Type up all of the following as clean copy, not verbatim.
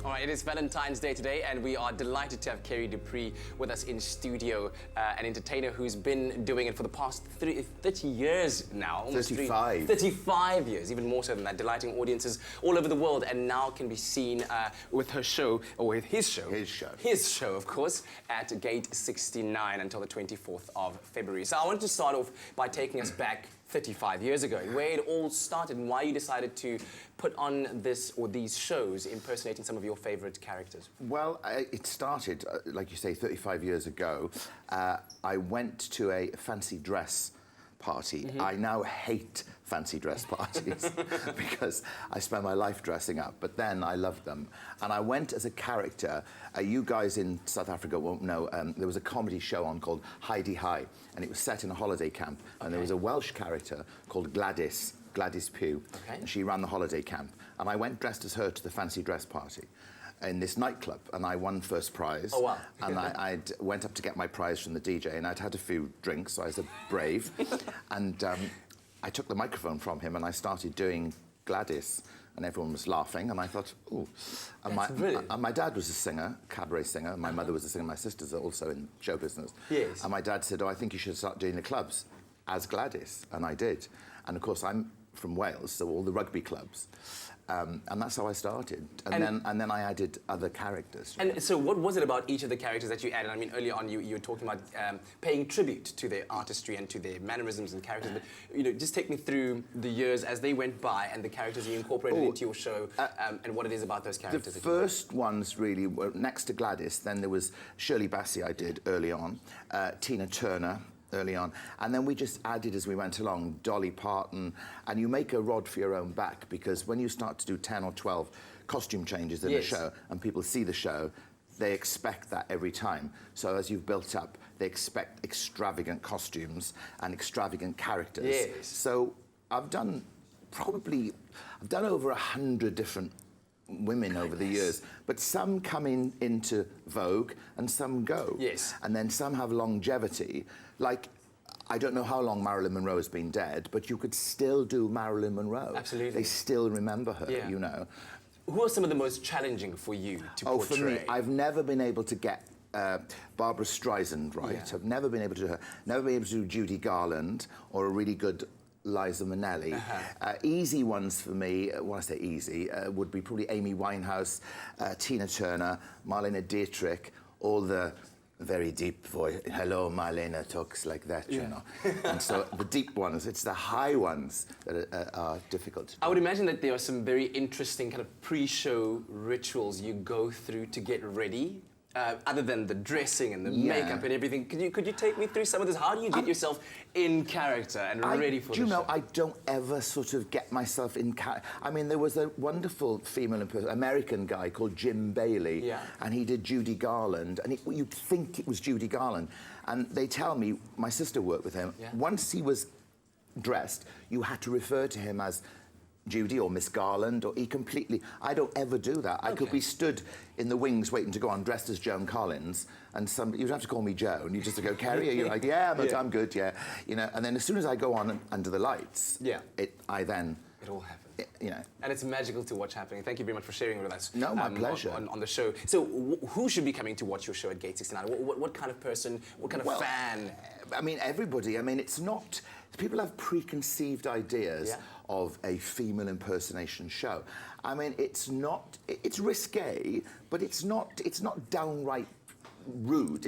All right, it is Valentine's Day today, and we are delighted to have Ceri Dupree with us in studio, an entertainer who's been doing it for the past 30 years now. 35. 35 years, even more so than that, delighting audiences all over the world, and now can be seen with her show, or with his show. His show, of course, at Gate 69 until the 24th of February. So I wanted to start off by taking us back 35 years ago, where it all started and why you decided to put on this or these shows impersonating some of your favorite characters. Well, it started, like you say, 35 years ago. I went to a fancy dress party. I now hate fancy dress parties because I spend my life dressing up, but then I loved them. And I went as a character. You guys in South Africa won't know, there was a comedy show on called Heidi High, and it was set in a holiday camp, and there was a Welsh character called Gladys Pugh, and she ran the holiday camp. And I went dressed as her to the fancy dress party in this nightclub, and I won first prize. Oh, wow. And I went up to get my prize from the DJ, and I'd had a few drinks, so I was brave. And I took the microphone from him, and I started doing Gladys, and everyone was laughing, and I thought, ooh. And my dad was a singer, cabaret singer, and my mother was a singer, my sisters are also in show business. Yes. And my dad said, oh, I think you should start doing the clubs as Gladys, and I did. And of course, I'm from Wales, so all the rugby clubs. And that's how I started. And then I added other characters. And so what was it about each of the characters that you added? I mean, earlier on you were talking about paying tribute to their artistry and to their mannerisms and characters, but just take me through the years as they went by and the characters you incorporated into your show and what it is about those characters. The first ones really were next to Gladys, then there was Shirley Bassey I did early on, Tina Turner, early on, and then we just added as we went along, Dolly Parton, and you make a rod for your own back, because when you start to do 10 or 12 costume changes in a show and people see the show, they expect that every time. So as you've built up, they expect extravagant costumes and extravagant characters. Yes. So I've done over 100 different women over the years, but some come into vogue and some go. Yes. And then some have longevity. Like, I don't know how long Marilyn Monroe has been dead, but you could still do Marilyn Monroe. Absolutely. They still remember her, you know. Who are some of the most challenging for you to portray? For me, I've never been able to get Barbara Streisand right. I've never been able to do her. Never been able to do Judy Garland or a really good Liza Minnelli. Easy ones for me, when I say easy, would be probably Amy Winehouse, Tina Turner, Marlene Dietrich, all the very deep voice. Hello, Marlene talks like that, you know. And so the deep ones, it's the high ones that are difficult to do. I would imagine that there are some very interesting kind of pre-show rituals you go through to get ready. Other than the dressing and the makeup and everything, could you take me through some of this? How do you get yourself in character and ready for the show? Do you know, I don't ever sort of get myself in character. I mean, there was a wonderful female American guy called Jim Bailey, and he did Judy Garland, and you'd think it was Judy Garland. And they tell me, my sister worked with him, once he was dressed, you had to refer to him as Judy or Miss Garland, or he completely... I don't ever do that. I could be stood in the wings waiting to go on dressed as Joan Collins, and you don't have to call me Joan, you just go, Ceri, you're like, I'm good, you know, and then as soon as I go on under the lights, it all happens. You know. And it's magical to watch happening. Thank you very much for sharing with us. No, my pleasure. On the show. So who should be coming to watch your show at Gate 69? What kind of person, what kind of fan? I mean, everybody. I mean, it's not... People have preconceived ideas of a female impersonation show. I mean, it's not... It's risque, but it's not downright rude.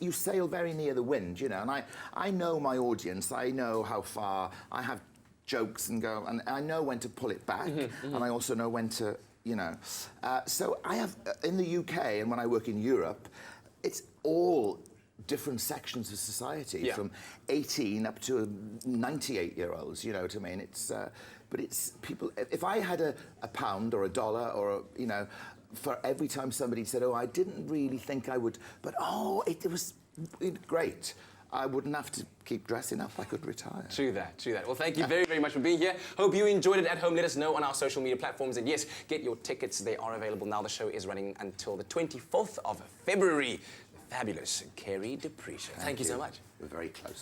You sail very near the wind, you know, and I know my audience. I know how far... I have jokes and go, and I know when to pull it back, and I also know when to, you know. So I have, in the UK, and when I work in Europe, it's all different sections of society, from 18 up to 98-year-olds, you know what I mean? But it's people, if I had a pound or a dollar or, you know, for every time somebody said, oh, I didn't really think I would, but oh, it was great. I wouldn't have to keep dressing up. I could retire. True that, true that. Well, thank you very, very much for being here. Hope you enjoyed it at home. Let us know on our social media platforms. And yes, get your tickets. They are available now. The show is running until the 24th of February. The fabulous Ceri Dupree. Thank you so much. We're very close.